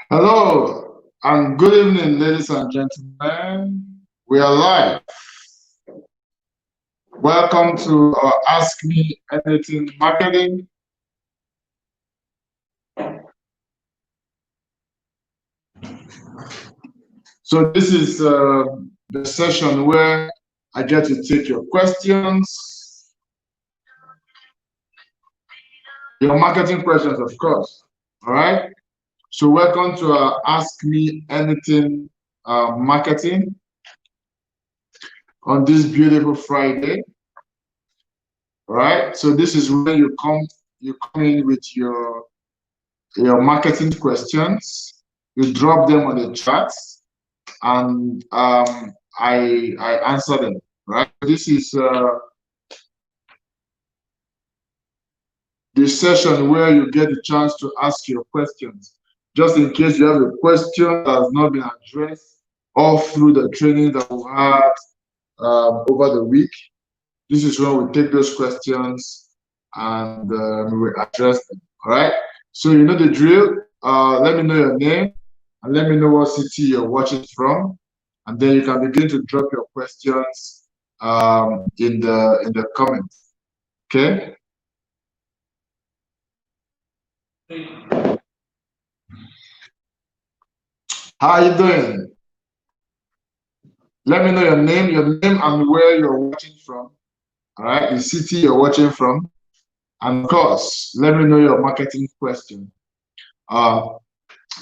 Hello and good evening, ladies and gentlemen. We are live. Welcome to our Ask Me Anything Marketing. So this is the session where I get to take your questions, your marketing questions, of course. All right. So welcome to our Ask Me Anything Marketing on this beautiful Friday. All right. So this is where you come in with your marketing questions. You drop them on the chat, and I answer them. Right. This is the session where you get the chance to ask your questions. Just in case you have a question that has not been addressed all through the training that we had over the week, this is when we take those questions and we address them. All right. So you know the drill. Let me know your name and let me know what city you're watching from, and then you can begin to drop your questions in the comments. Okay. How are you doing? Let me know your name and where you're watching from. All right, the city you're watching from, and of course, let me know your marketing question.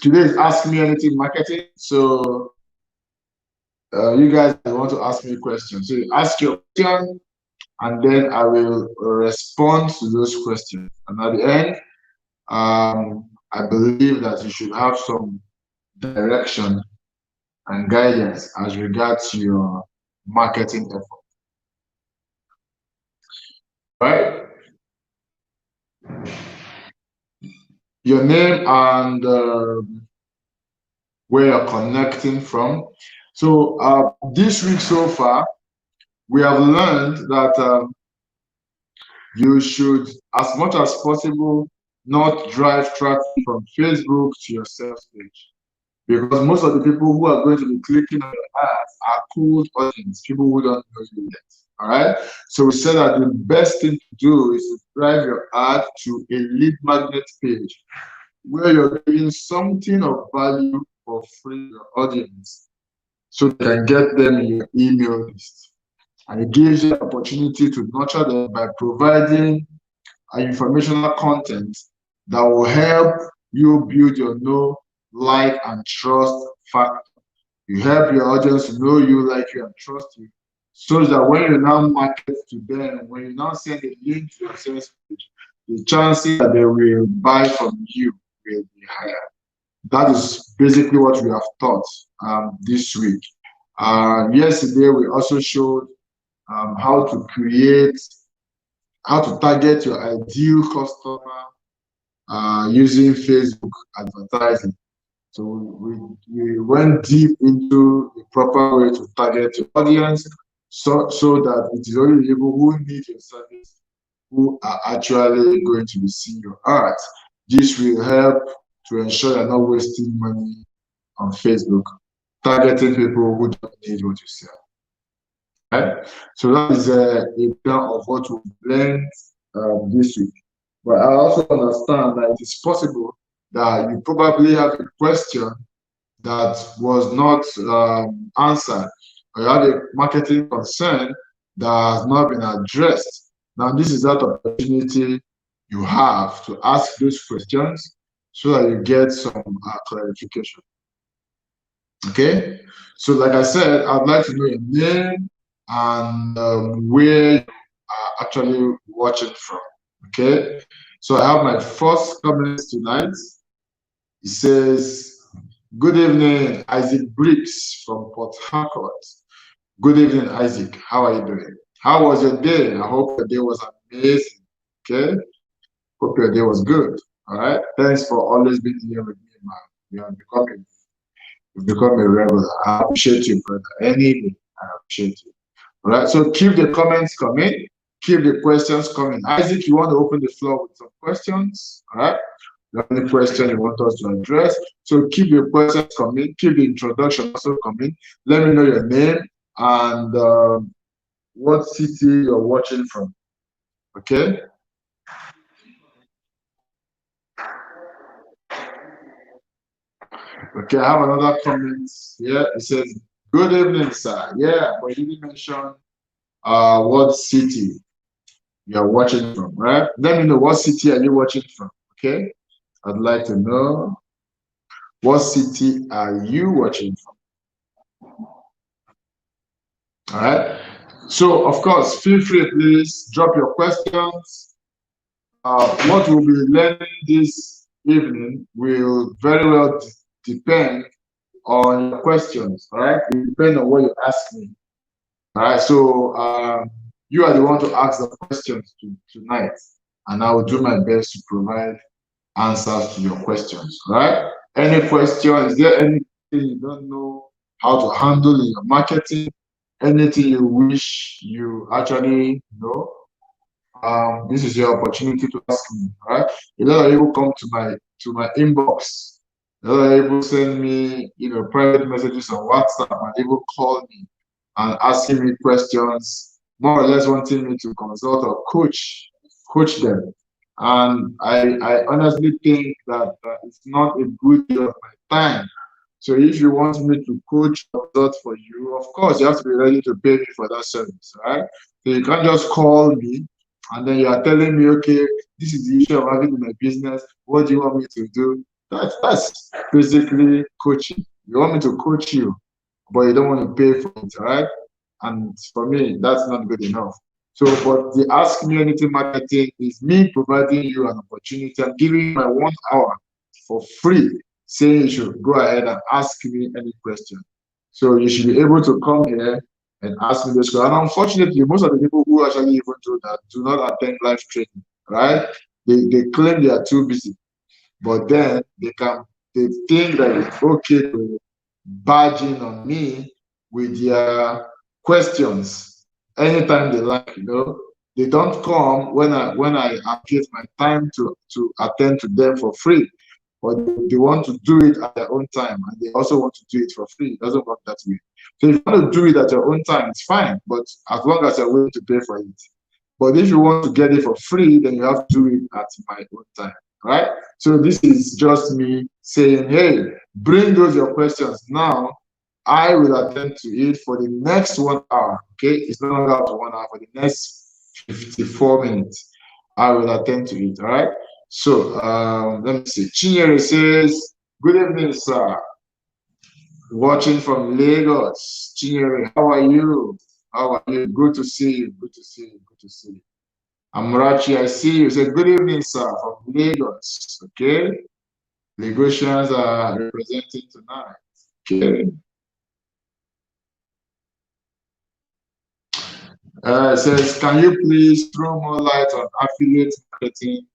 Today is Ask Me Anything Marketing. So you guys want to ask me questions. So you ask your question, and then I will respond to those questions. And at the end, I believe that you should have some direction and guidance as regards to your marketing effort. Right? Your name and where you're connecting from. So this week so far, we have learned that you should, as much as possible, not drive traffic from Facebook to your sales page. Because most of the people who are going to be clicking on your ads are cold audience, people who don't know you yet. All right. So we said that the best thing to do is to drive your ad to a lead magnet page where you're giving something of value for free to your audience so they can get them in your email list. And it gives you the opportunity to nurture them by providing informational content that will help you build your know, like, and trust factor. You help your audience to know you, like you, and trust you, so that when you now market to them, when you now send a link to your sales page, the chances that they will buy from you will be higher. That is basically what we have taught this week. Yesterday, we also showed how to target your ideal customer using Facebook advertising. So we went deep into the proper way to target your audience so that it is only people who need your service who are actually going to be seeing your art. This will help to ensure you're not wasting money on Facebook, targeting people who don't need what you sell. Right? So that is a plan of what we've learned this week. But I also understand that it is possible that you probably have a question that was not answered, or you have a marketing concern that has not been addressed. Now, this is that opportunity you have to ask those questions so that you get some clarification. Okay? So, like I said, I'd like to know your name and where you are actually watching from. Okay? So, I have my first comment tonight. It says, "Good evening, Isaac Briggs from Port Harcourt." Good evening, Isaac. How are you doing? How was your day? I hope your day was amazing. Okay? Hope your day was good. All right? Thanks for always being here with me, man. You've become a regular. I appreciate you, brother. Anything, I appreciate you. All right? So keep the comments coming. Keep the questions coming. Isaac, you want to open the floor with some questions? All right? you have any question you want us to address. So keep the questions coming, keep the introduction also coming. Let me know your name and what city you're watching from. Okay? Okay, I have another comment here. It says, good evening, sir. Yeah, but you didn't mention what city you're watching from, right? Let me know what city are you watching from, okay? I'd like to know what city are you watching from? All right. So, of course, feel free, please drop your questions. What we'll be learning this evening will very well depend on your questions, all right? It depends on what you ask me. All right. So, you are the one to ask the questions tonight, and I will do my best to provide answers to your questions. All right. Any question? Is there anything you don't know how to handle in your marketing? Anything you wish you actually know? This is your opportunity to ask me. All right. A lot of people come to my inbox. A lot of people send me, private messages on WhatsApp, and people call me and asking me questions, more or less wanting me to consult or coach them. And I honestly think that it's not a good use of my time. So if you want me to coach or consult for you, of course you have to be ready to pay me for that service, right? So you can't just call me and then you are telling me, okay, this is the issue I'm having in my business. What do you want me to do? That's basically coaching. You want me to coach you, but you don't want to pay for it, right? And for me, that's not good enough. So, but the Ask Me Anything marketing is me providing you an opportunity. I'm giving you my 1 hour for free, saying you should go ahead and ask me any question. So you should be able to come here and ask me those questions. And unfortunately, most of the people who actually even do that do not attend live training, right? They claim they are too busy, but then they think that it's okay to barge in on me with their questions anytime they like. They don't come when I allocate my time to attend to them for free, but they want to do it at their own time, and they also want to do it for free. It doesn't work that way. So if you want to do it at your own time, it's fine, but as long as you're willing to pay for it. But if you want to get it for free, then you have to do it at my own time, right? So this is just me saying, hey, bring those your questions now. I will attend to it for the next 1 hour. Okay, it's no longer up to 1 hour. For the next 54 minutes, I will attend to it. All right. So let me see. Chinyere says, "Good evening, sir. Watching from Lagos. Chinyere, how are you? How are you? Good to see you. Good to see you. Good to see you. Amrachi, I see you. Say, good evening, sir, from Lagos. Okay. Lagosians are representing tonight. Okay. It says, can you please throw more light on affiliate marketing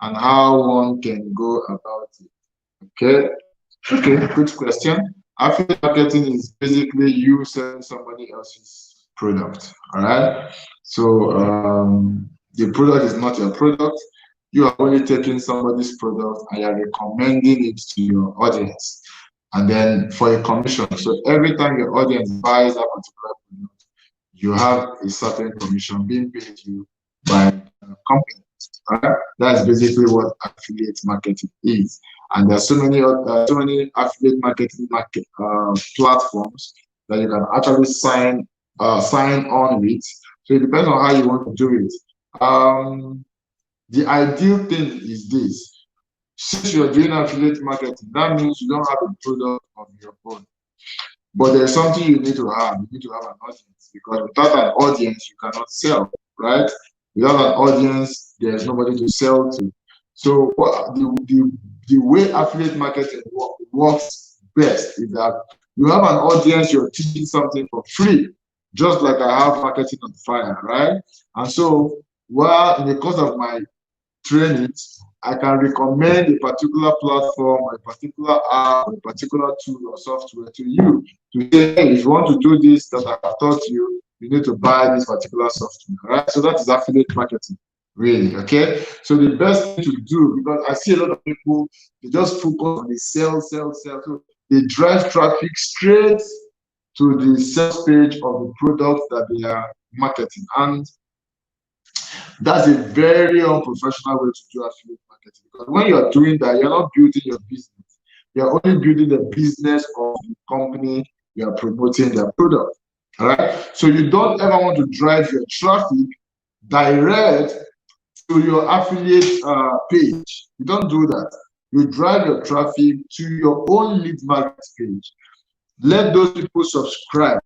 and how one can go about it? Okay. Okay, good question. Affiliate marketing is basically you selling somebody else's product. All right. So the product is not your product. You are only taking somebody's product and you are recommending it to your audience, and then for a commission. So every time your audience buys that particular product, you have a certain commission being paid to you by a company. Right? That's basically what affiliate marketing is. And there's so many affiliate marketing platforms that you can actually sign on with. So it depends on how you want to do it. The ideal thing is this: since you're doing affiliate marketing, that means you don't have a product of your own. But there's something you need to have. You need to have an audience, because without an audience, you cannot sell, right? Without an audience, there's nobody to sell to. So the way affiliate marketing works best is that you have an audience, you're teaching something for free, just like I have Marketing on Fire, right? And so while in the course of my training, I can recommend a particular platform, a particular app, a particular tool or software to you to say, hey, if you want to do this that I have taught you, you need to buy this particular software, right? So that is affiliate marketing. Really, okay? So the best thing to do, because I see a lot of people, they just focus on the sell. So they drive traffic straight to the sales page of the product that they are marketing. And that's a very unprofessional way to do affiliate marketing. Because when you're doing that, you're not building your business. You're only building the business of the company you are promoting their product. All right. So you don't ever want to drive your traffic direct to your affiliate page. You don't do that. You drive your traffic to your own lead magnet page. Let those people subscribe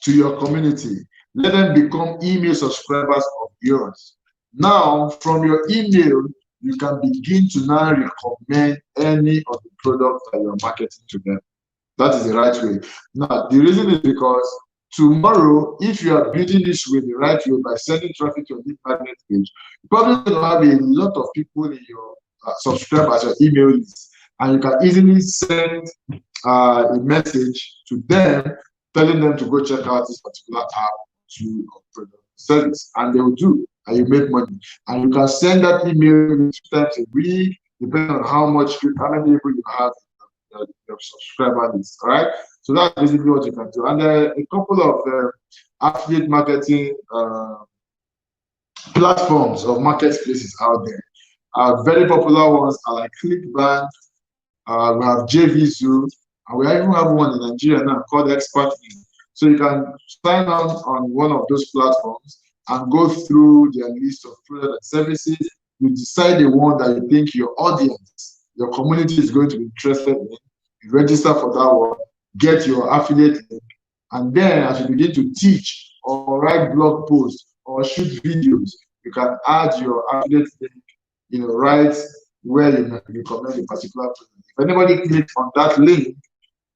to your community. Let them become email subscribers of yours. Now, from your email, you can begin to now recommend any of the products that you're marketing to them. That is the right way. Now, the reason is because tomorrow, if you are building this way the right way by sending traffic to your lead magnet page, you probably going to have a lot of people in your subscribers, your email list, and you can easily send a message to them telling them to go check out this particular app to product service, and they will do, and you make money. And you can send that email 2 times a week, depending on how many people you have your subscriber list. All right, so that's basically what you can do. And a couple of affiliate marketing platforms or marketplaces out there. Very popular ones are like ClickBank. We have JVZoo, and we even have one in Nigeria now called Expert. So you can sign on one of those platforms and go through their list of products and services. You decide the one that you think your audience, your community is going to be interested in. You register for that one, get your affiliate link, and then as you begin to teach or write blog posts or shoot videos, you can add your affiliate link, right where you recommend a particular product. If anybody clicks on that link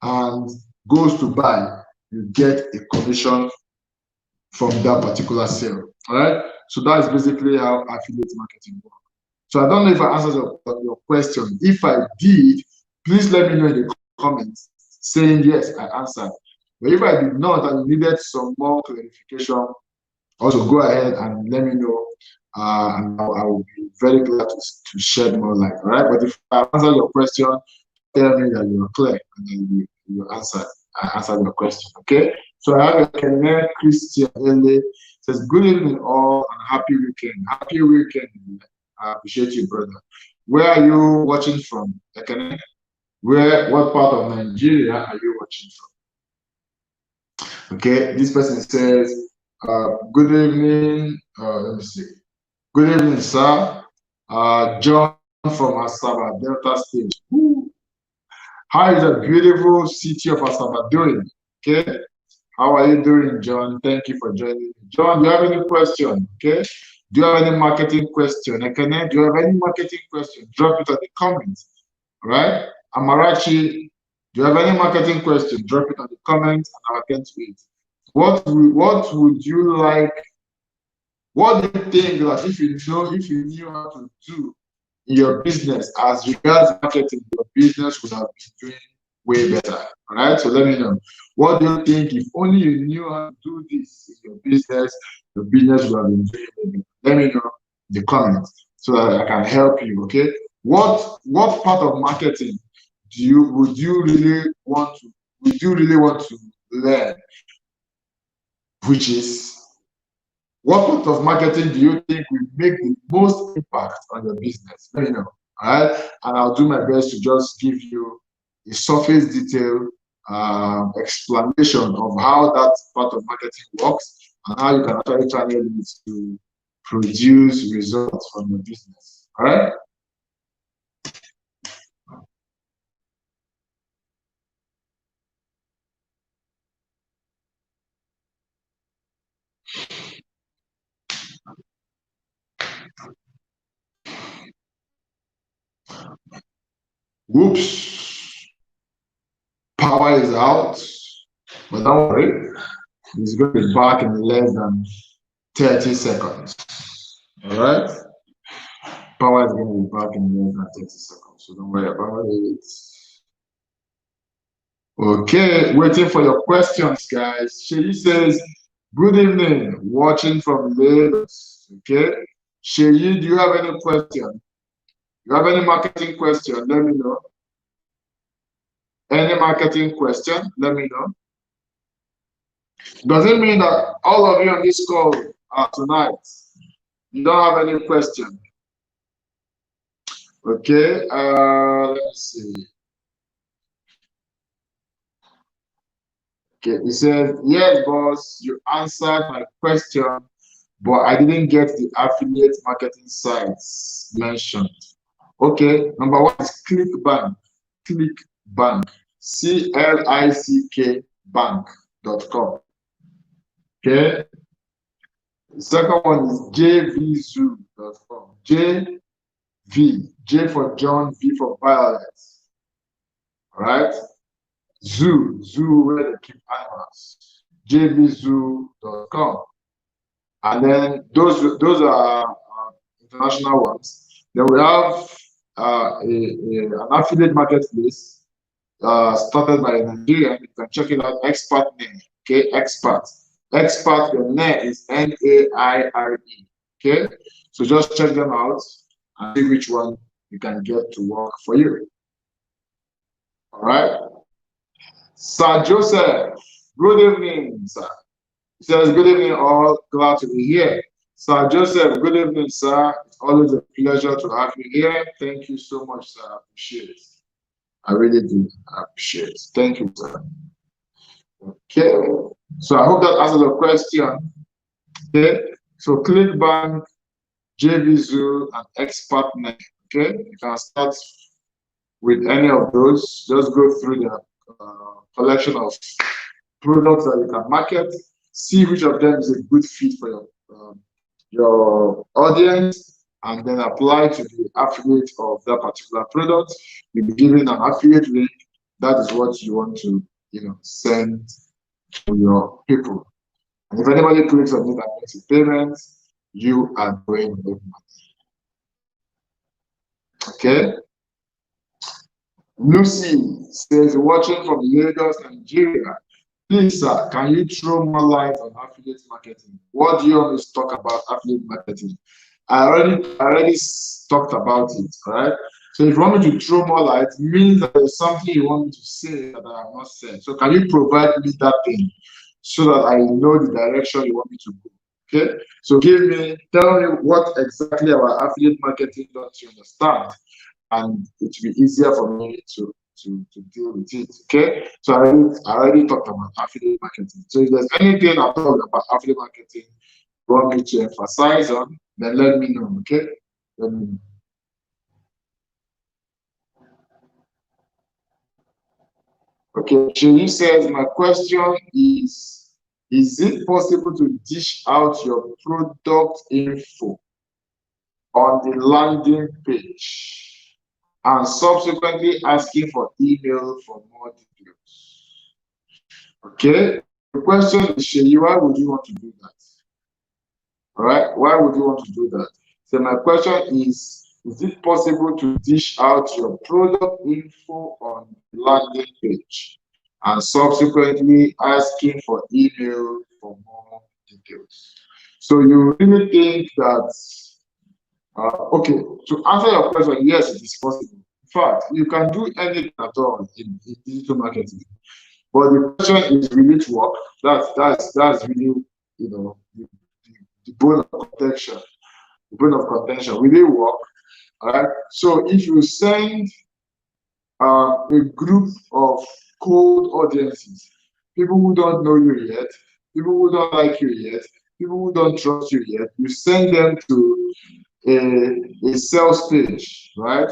and goes to buy, you get a commission from that particular sale. All right. So that is basically how affiliate marketing works. So I don't know if I answered your question. If I did, please let me know in the comments saying yes, I answered. But if I did not and you needed some more clarification, also go ahead and let me know. And I will be very glad to shed more light. All right. But if I answer your question, tell me that you are clear and then you answer. I answered your question. Okay. So I have a Kenneth Christian Ele says, good evening all and happy weekend. Happy weekend. I appreciate you, brother. Where are you watching from? Kenneth? What part of Nigeria are you watching from? Okay, this person says, good evening. Let me see. Good evening, sir. John from Asaba, Delta State. Woo. How is the beautiful city of Asaba doing? Okay. How are you doing, John? Thank you for joining me. John, do you have any question? Okay. Do you have any marketing question? Ekene, do you have any marketing question? Drop it in the comments. All right. Amarachi, do you have any marketing question? Drop it in the comments and I'll get to it. What would you like? What do you think that if you knew how to do in your business as regards marketing, your business would have been doing way better? All right. So let me know. What do you think if only you knew how to do this in your business would have been doing way better? Let me know in the comments so that I can help you. Okay. What part of marketing would you really want to learn? Which is, what part of marketing do you think will make the most impact on your business? Let me know. All right. And I'll do my best to just give you a surface detail explanation of how that part of marketing works and how you can actually channel it to produce results from your business. All right. Whoops. Power is out. But don't worry. It's going to be back in less than 30 seconds. All right. Power is going to be back in less than 30 seconds. So don't worry about it. Okay, waiting for your questions, guys. She says, good evening, watching from Lagos. Okay. Sheyi, do you have any question? You have any marketing question? Let me know. Any marketing question? Let me know. Does it mean that all of you on this call tonight, you don't have any question? Okay, let me see. Okay, he said, yes, boss, you answered my question, but I didn't get the affiliate marketing sites mentioned. Okay, number one is ClickBank. ClickBank. CLICK bank.com. Okay. The second one is jvzoo.com. J for John, V for Violet. All right. Zoo where they keep animals. jvzoo.com. And then those are international ones. Then we have an affiliate marketplace started by a Nigerian. You can check it out. Expert name. Okay, Expert. Expert. The name is Naire. Okay, so just check them out and see which one you can get to work for you. All right. Sir Joseph, good evening, sir. He says, good evening, all. Glad to be here. Sir Joseph, good evening, sir. It's always a pleasure to have you here. Thank you so much, sir. I appreciate it. I really do appreciate it. Thank you, sir. Okay. So I hope that answers the question. Okay. So ClickBank, JVZoo, and ExpertNet. Okay. You can start with any of those. Just go through the collection of products that you can market. See which of them is a good fit for your audience, and then apply to the affiliate of that particular product. You'll be given an affiliate link. That is what you want to, send to your people. And if anybody clicks on it and makes a payment, you are going to make money. Okay. Lucy says, watching from Lagos, Nigeria. Please, sir, can you throw more light on affiliate marketing? What do you want to talk about affiliate marketing? I already talked about it, right? So if you want me to throw more light, it means that there's something you want me to say that I have not said. So can you provide me that thing so that I know the direction you want me to go? Okay. So tell me what exactly about affiliate marketing does you understand, and it will be easier for me to deal with it. Okay, so I already talked about affiliate marketing. So if there's anything at all about affiliate marketing you want me to emphasize on, then let me know. Okay, let me know. Okay, she says, my question is it possible to dish out your product info on the landing page and subsequently asking for email for more details? Okay, the question is, Sheyi, why would you want to do that? All right, why would you want to do that? So my question is it possible to dish out your product info on the landing page and subsequently asking for email for more details? So you really think that, okay, to answer your question, yes, it is possible. In fact, you can do anything at all in digital marketing. But the question is, will it work? That's really, the bone of contention. The bone of contention. Will it work? All right. So if you send a group of cold audiences, people who don't know you yet, people who don't like you yet, people who don't trust you yet, you send them to a sales page, right?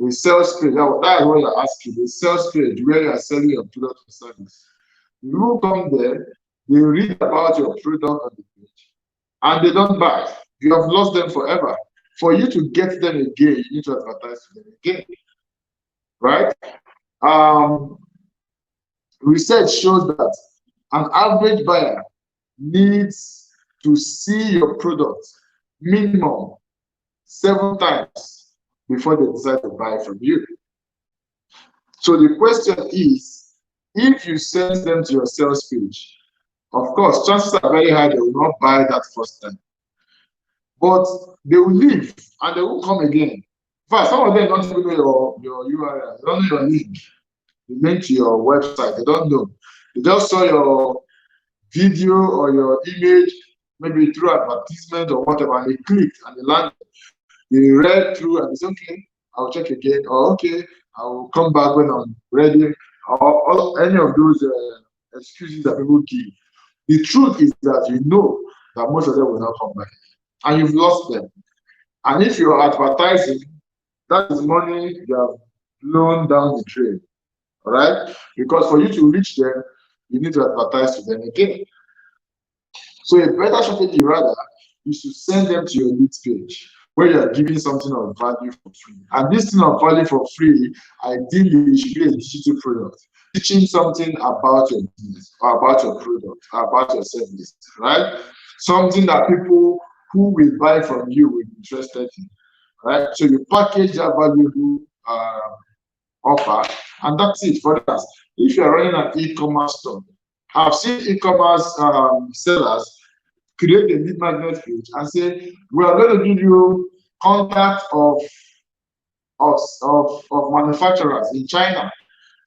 A sales page. That is what you're asking. A sales page where you are selling your product or service. You will come there, they read about your product on the page, and they don't buy. You have lost them forever. For you to get them again, you need to advertise to them again, right? Research shows that an average buyer needs to see your product minimum 7 times before they decide to buy from you. So the question is, if you send them to your sales page, of course, chances are very high they will not buy that first time. but they will leave and they won't come again. In fact, some of them don't even know your URL, they don't know your link, the link to your website, they don't know. They just saw your video or your image, maybe through advertisement or whatever, and they clicked and they landed. They read through and it's okay, I'll check again, or okay, I will come back when I'm ready, or any of those excuses that people give. The truth is that you know that most of them will not come back, and you've lost them. And if you're advertising, that is money you have blown down the drain, all right? Because for you to reach them, you need to advertise to them again. So a better strategy rather is to send them to your leads page where you are giving something of value for free. And this thing of value for free, ideally, should be a digital product, teaching something about your business, or about your product, or about your service, right? Something that people who will buy from you will be interested in, right? So you package that valuable offer, and that's it for us. If you're running an e-commerce store, I've seen e-commerce sellers create a lead magnet page and say, we are going to give you contact of manufacturers in China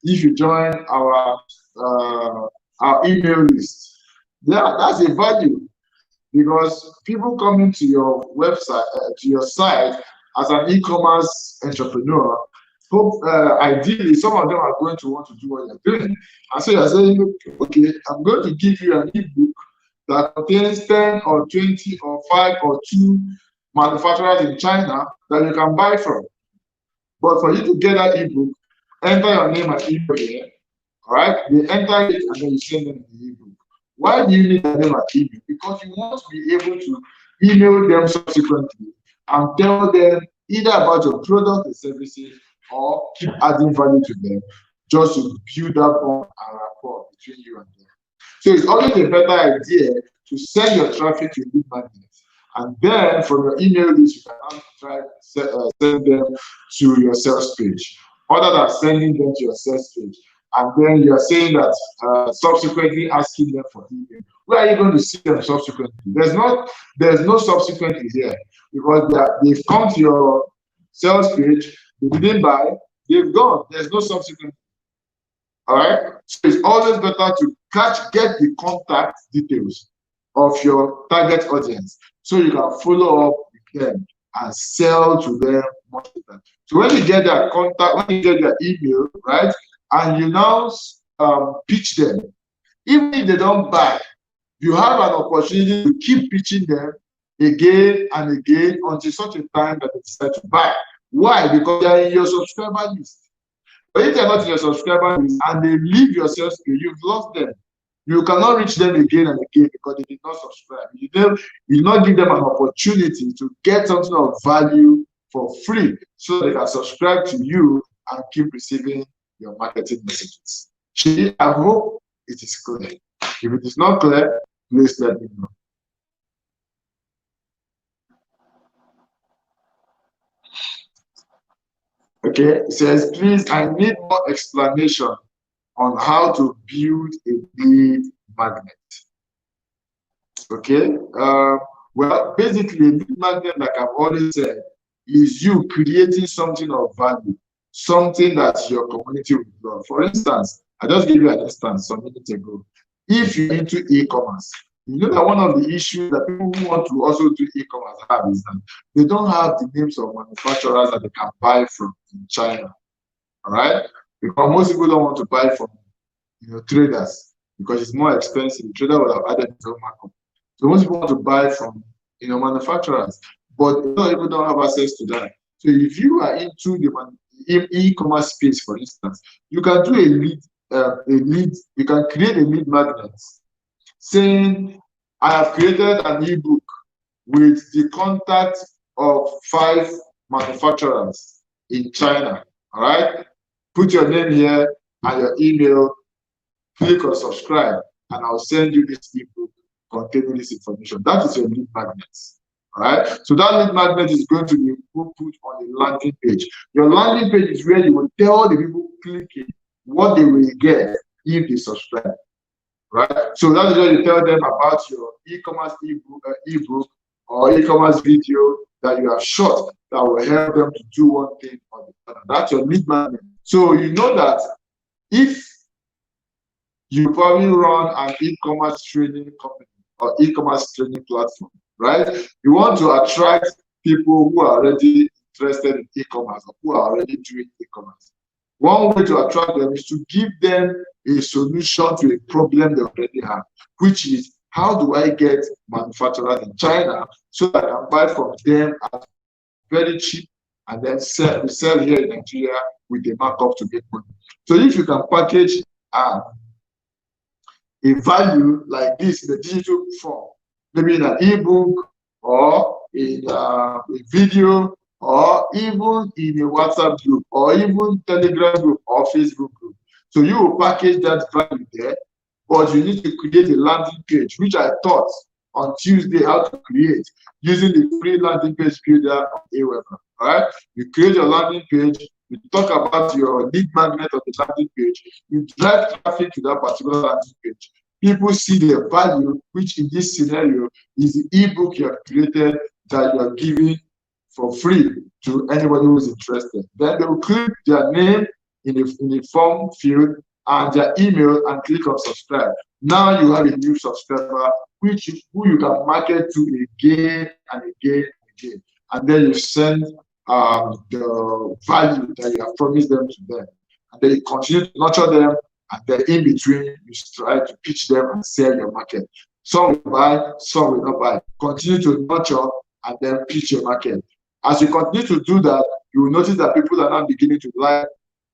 if you join our email list. Yeah, that's a value, because people coming to your website, to your site as an e-commerce entrepreneur, hope ideally some of them are going to want to do what you're doing. And so you're saying, okay, I'm going to give you an ebook that contains 10 or 20 or 5 or 2 manufacturers in China that you can buy from. But for you to get that ebook, enter your name and email here, all right? They enter it and then you send them the ebook. Why do you need a name and email? Because you want to be able to email them subsequently and tell them either about your product or services, or keep adding value to them, just to build up on a rapport between you and them. So it's always a better idea to send your traffic to lead magnets, and then from your email list, you can now try send them to your sales page, other than sending them to your sales page. And then you're saying that subsequently asking them for email. Where are you going to see them subsequently? There's no subsequently here, because they've come to your sales page, they didn't buy, they've gone. There's no subsequent. All right. So it's always better to get the contact details of your target audience, so you can follow up with them and sell to them much better. So when you get their contact, when you get their email, right, and you now pitch them, even if they don't buy, you have an opportunity to keep pitching them again and again until such a time that they decide to buy. Why? Because they are in your subscriber list. But if they're not in your subscriber list and they leave your sales page, you've lost them. You cannot reach them again and again because they did not subscribe. You did not give them an opportunity to get something of value for free, so they can subscribe to you and keep receiving your marketing messages. I hope it is clear. If it is not clear, please let me know. Okay, it says, please, I need more explanation on how to build a lead magnet. Okay, well, basically, a lead magnet, like I've already said, is you creating something of value, something that your community will love. For instance, I just gave you an instance some minutes ago. If you're into e-commerce, you know that one of the issues that people who want to also do e-commerce have is that they don't have the names of manufacturers that they can buy from in China. All right? Because most people don't want to buy from traders, because it's more expensive. The trader will have added his own markup. So most people want to buy from manufacturers, but people don't have access to that. So if you are into the e-commerce space, for instance, you can do you can create a lead magnet saying, I have created an ebook with the contact of 5 manufacturers in China. All right, put your name here and your email, click on subscribe, and I'll send you this ebook containing this information. That is your lead magnet. All right, so that lead magnet is going to be put on the landing page. Your landing page is where you will tell the people clicking what they will get if they subscribe. Right, so that is where you tell them about your e-commerce ebook, or e-commerce video that you have shot that will help them to do one thing or the other. That's your lead magnet. So you know that if you probably run an e-commerce training company or e-commerce training platform, right? You want to attract people who are already interested in e-commerce or who are already doing e-commerce. One way to attract them is to give them a solution to a problem they already have, which is, how do I get manufacturers in China so that I can buy from them at very cheap and then sell here in Nigeria with a markup to make money. So if you can package a value like this in a digital form, maybe in an ebook or in a video or even in a WhatsApp group or even Telegram group or Facebook group. So you will package that value there, but you need to create a landing page, which I taught on Tuesday how to create using the free landing page builder on Aweber. All right, you create your landing page, you talk about your lead magnet of the landing page, you drive traffic to that particular landing page. People see the value, which in this scenario is the ebook you have created that you are giving for free to anybody who is interested. Then they will click their name in the form field and their email and click on subscribe. Now you have a new subscriber who you can market to again and again and again. And then you send the value that you have promised them to them. And then you continue to nurture them, and then in between you try to pitch them and sell your market. Some will buy, some will not buy. Continue to nurture and then pitch your market. As you continue to do that, you will notice that people are now beginning to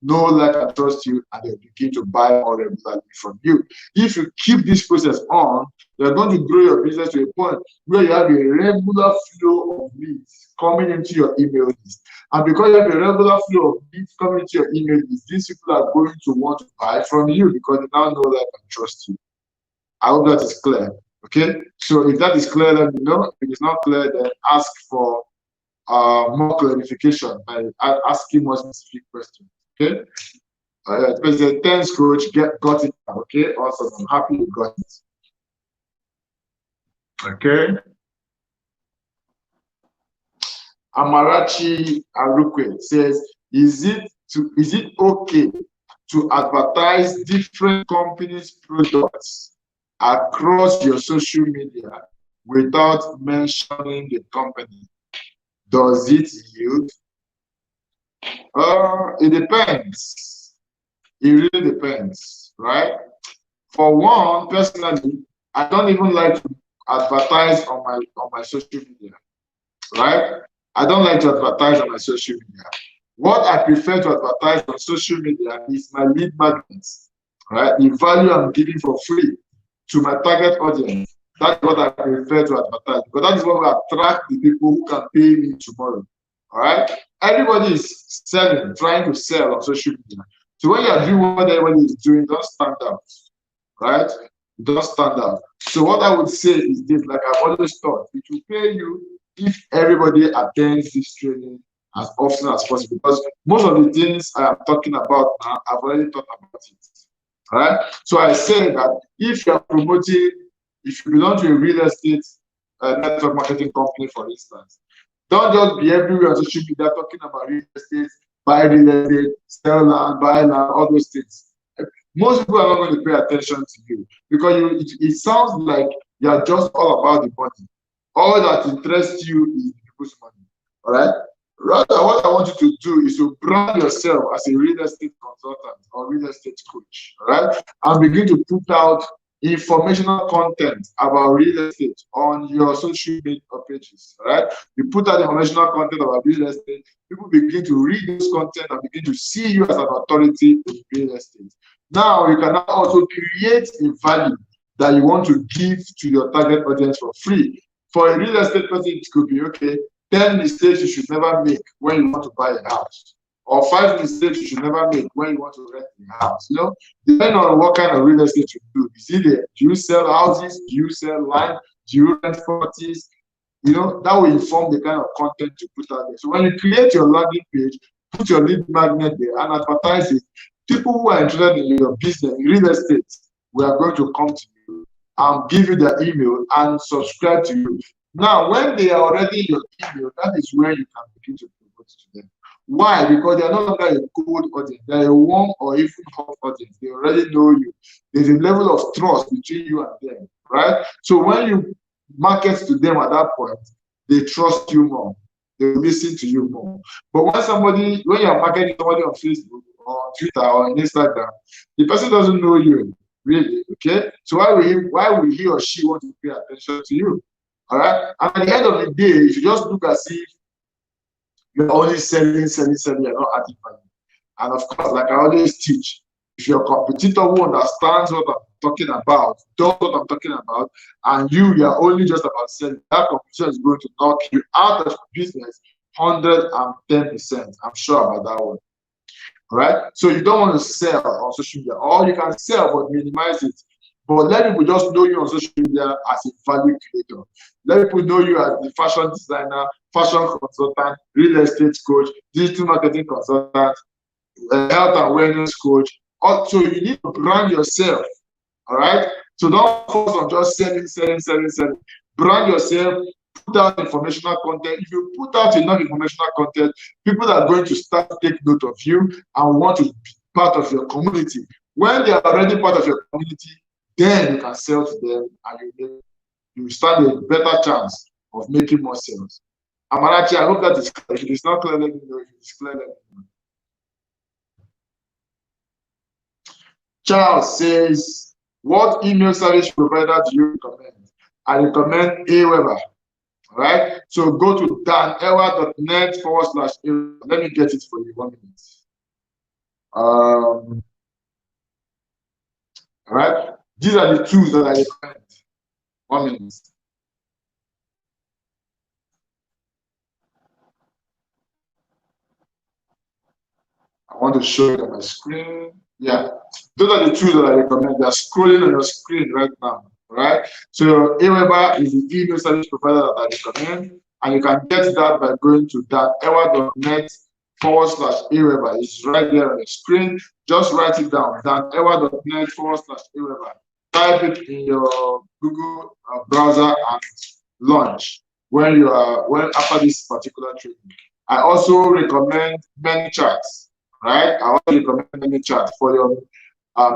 know, like, and trust you, and they begin to buy more regularly from you. If you keep this process on, you're going to grow your business to a point where you have a regular flow of leads coming into your email list. And because you have a regular flow of leads coming into your email list, these people are going to want to buy from you because they now know, like, and trust you. I hope that is clear. Okay? So if that is clear, let me know. If it is not clear, then ask for more clarification by asking more specific questions. Okay. President, thanks, coach. Got it. Okay. Awesome. I'm happy you got it. Okay. Amarachi Arukwe says, is it okay to advertise different companies' products across your social media without mentioning the company? Does it yield? It depends. It really depends, right? For one, personally, I don't even like to advertise on my social media, right? I don't like to advertise on my social media. What I prefer to advertise on social media is my lead magnets, right? The value I'm giving for free to my target audience. That's what I prefer to advertise, because that is what will attract the people who can pay me tomorrow. All right? Everybody is selling, trying to sell on social media. So when you are doing what everybody is doing, don't stand out, right? Don't stand out. So what I would say is this, like I've always thought, it will pay you if everybody attends this training as often as possible, because most of the things I am talking about now, I've already thought about it. All right? So I say that if you are promoting, if you belong to a real estate network marketing company, for instance, don't just be everywhere on social media talking about real estate, buy real estate, sell land, buy land, all those things. Most people are not going to pay attention to you because it sounds like you are just all about the money. All that interests you is people's money. All right? Rather, what I want you to do is to brand yourself as a real estate consultant or real estate coach. All right? And begin to put out informational content about real estate on your social media pages, right? You put out informational content about real estate, people begin to read this content and begin to see you as an authority in real estate. Now you can also create a value that you want to give to your target audience for free. For a real estate person, it could be, okay, 10 mistakes you should never make when you want to buy a house, or 5 mistakes you should never make when you want to rent a house. You know, depending on what kind of real estate you do. You see, do you sell houses? Do you sell land? Do you rent properties? You know, that will inform the kind of content you put out there. So when you create your landing page, put your lead magnet there and advertise it. People who are interested in your business, in real estate, we are going to come to you and give you their email and subscribe to you. Now, when they are already in your email, that is where you can begin to promote to them. Why? Because they are no longer a cold audience. They are a warm or even hot audience. They already know you. There's a level of trust between you and them, right? So when you market to them at that point, they trust you more. They listen to you more. But when you're marketing somebody on Facebook or on Twitter or on Instagram, the person doesn't know you really. Okay, so why will he or she want to pay attention to you? All right, and at the end of the day, you should just look as if you're only selling, you're not adding value. And of course, like I always teach, if your competitor who understands what I'm talking about, does what I'm talking about, and you are only just about selling, that competition is going to knock you out of business 110%. I'm sure about that one. All right? So you don't want to sell on social media, or you can sell but minimize it. But let people just know you on social media as a value creator. Let people know you as the fashion designer, fashion consultant, real estate coach, digital marketing consultant, health and wellness coach. Also, you need to brand yourself. All right. So don't focus on just selling. Brand yourself. Put out informational content. If you put out enough informational content, people are going to start to take note of you and want to be part of your community. When they are already part of your community, then you can sell to them and you stand a better chance of making more sales. Amarachi, I hope that is clear. If it is not clear, let me know. If it is clear, let me know. Charles says, what email service provider do you recommend? I recommend Aweber. All right. So go to danewa.net/Aweber. Let me get it for you. 1 minute. All right. These are the tools that I recommend. 1 minute. I want to show you on my screen. Yeah. Those are the tools that I recommend. They are scrolling on your screen right now. Right? So Aweber is the email service provider that I recommend, and you can get that by going to danewa.net/Aweber. It's right there on the screen. Just write it down. danewa.net/Aweber. Type it in your Google browser and launch when after this particular training. I also recommend ManyChat. Right? I also recommend ManyChat for your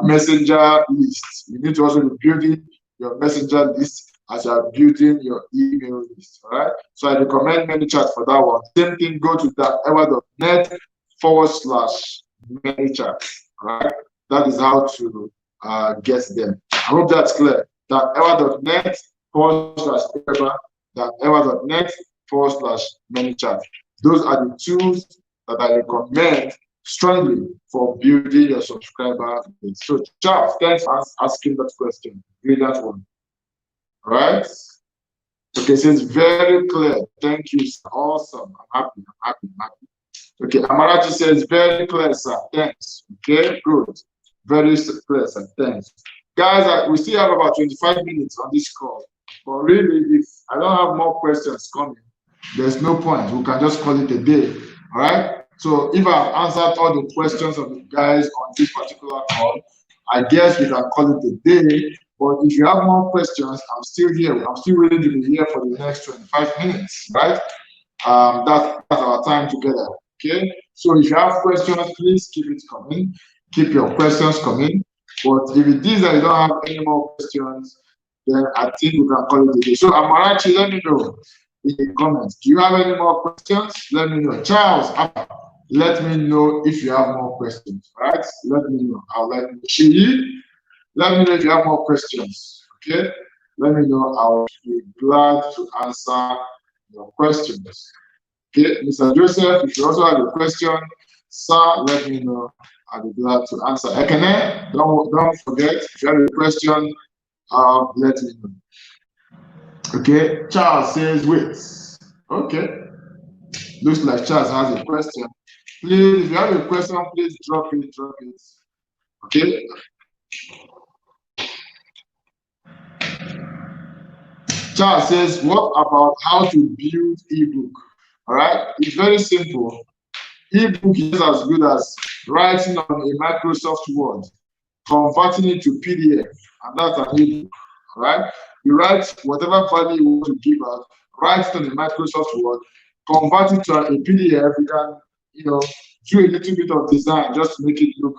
messenger list. You need to also be building your messenger list as you are building your email list. All right. So I recommend ManyChat for that one. Same thing, go to danewa.net/ManyChat. All right. That is how to get them. I hope that's clear. danewa.net/Aweber, danewa.net/ManyChat. Those are the tools that I recommend strongly for building your subscriber base. So, Charles, thanks for asking that question. Brilliant one. All right. Okay, so it's very clear. Thank you, sir. Awesome. I'm happy. Okay, Amarachi says very clear, sir. Thanks. Okay, good. Very clear, sir. Thanks. Guys, we still have about 25 minutes on this call. But really, if I don't have more questions coming, there's no point. We can just call it a day. All right. So if I've answered all the questions of the guys on this particular call, I guess we can call it a day. But if you have more questions, I'm still here. I'm still ready to be here for the next 25 minutes, right? That's our time together. Okay. So if you have questions, please keep it coming. Keep your questions coming. But if it is that you don't have any more questions, then I think we can call it a day. So Amarachi, let me know in the comments. Do you have any more questions? Let me know. Charles, let me know if you have more questions. Right? Let me know. I'll let you. Let me know if you have more questions. Okay? Let me know. I'll be glad to answer your questions. Okay, Mr. Joseph, if you also have a question, sir, let me know. I'll be glad to answer. Ekene, don't forget, if you have a question, let me know. Okay, Charles says, wait. Okay. Looks like Charles has a question. Please, if you have a question, please drop it. Okay. Charles says, what about how to build ebook? All right, it's very simple. Ebook is as good as writing on a Microsoft Word, converting it to PDF, and that's an ebook. All right, you write whatever value you want to give out, write it on a Microsoft Word, convert it to a PDF. You can, do a little bit of design just to make it look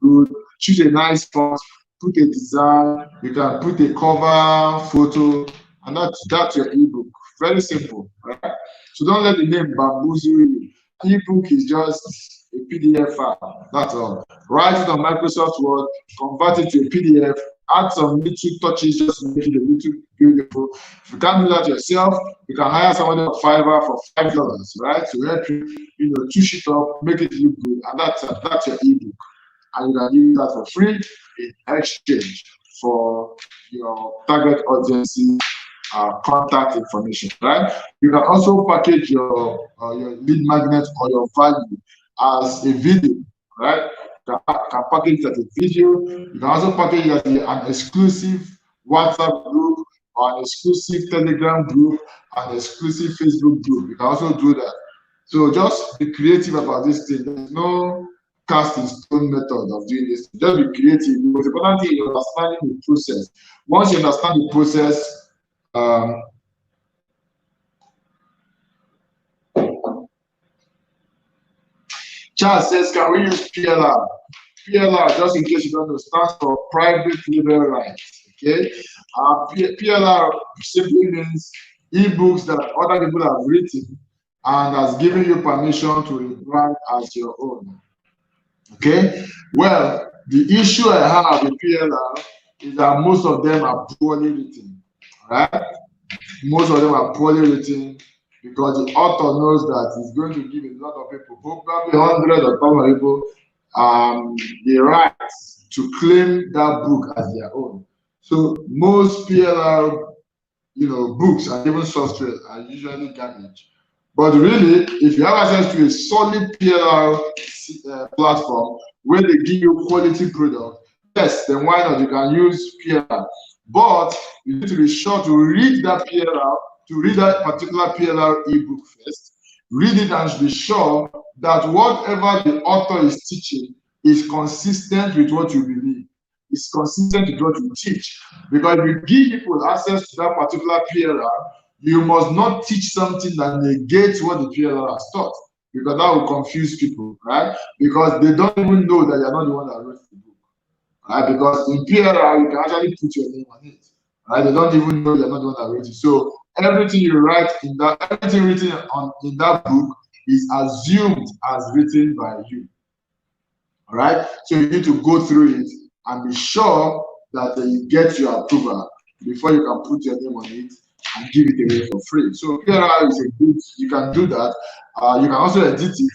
good. Choose a nice font, put a design. You can put a cover photo, and that's your ebook. Very simple, right? So don't let the name bamboozle you. Ebook is just a PDF file. That's all. Write it on Microsoft Word, convert it to a PDF, add some little touches just to make it a little beautiful. If you can't do that yourself, you can hire somebody on Fiverr for $5, right? To help you, touch it up, make it look good, and that's your ebook. And you can use that for free in exchange for your target audience contact information, right? You can also package your lead magnet or your value as a video, right? You can package it as a video. You can also package it as an exclusive WhatsApp group or an exclusive Telegram group, an exclusive Facebook group. You can also do that. So just be creative about this thing. There's no cast in stone method of doing this. Just be creative. The most important thing is understanding the process. Once you understand the process, Charles says, can we use PLR? PLR, just in case you don't know, stands for private label rights. Okay, PLR simply means ebooks that other people have written and has given you permission to rebrand as your own. Okay, well, the issue I have with PLR is that most of them are poorly written, right? Most of them are poorly written because the author knows that he's going to give a lot of people, probably hundreds or thousands of people, the right to claim that book as their own. So most PLR, books and even software are usually garbage. But really, if you have access to a solid PLR platform where they give you quality product, yes, then why not? You can use PLR. But you need to be sure to read that PLR, to read that particular PLR ebook first. Read it and be sure that whatever the author is teaching is consistent with what you believe. It's consistent with what you teach. Because if you give people access to that particular PLR, you must not teach something that negates what the PLR has taught, because that will confuse people, right? Because they don't even know that you're not the one that wrote the book, right? Because in PLR, you can actually put your name on it, right? They don't even know you're not the one that wrote it. So everything you write in that, everything written in that book is assumed as written by you, all right? So you need to go through it and be sure that you get your approval before you can put your name on it and give it away for free. So PLR is a good, you can do that. You can also edit it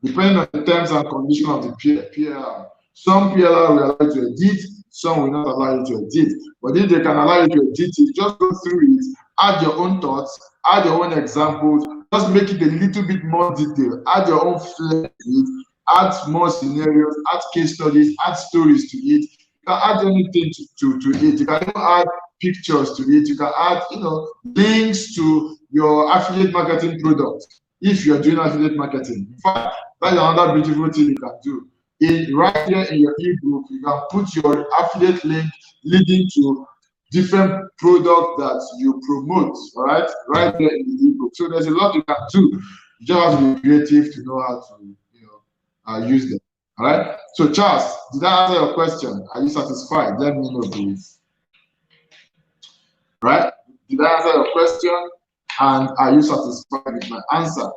depending on the terms and conditions of the PLR. Some PLR will allow you to edit, some will not allow you to edit. But if they can allow you to edit it, just go through it, add your own thoughts, add your own examples, just make it a little bit more detailed, add your own flair to it, add more scenarios, add case studies, add stories to it. You can add anything to it. You can even add pictures to it. You can add, links to your affiliate marketing product if you're doing affiliate marketing. In fact, that's another beautiful thing you can do. Right here in your ebook, you can put your affiliate link leading to different products that you promote, all right? Right there in the ebook. So there's a lot you can do. You just have to be creative to know how to, use them. All right. So Charles, did I answer your question? Are you satisfied? Let me know, please. Right? Did I answer your question? And are you satisfied with my answer?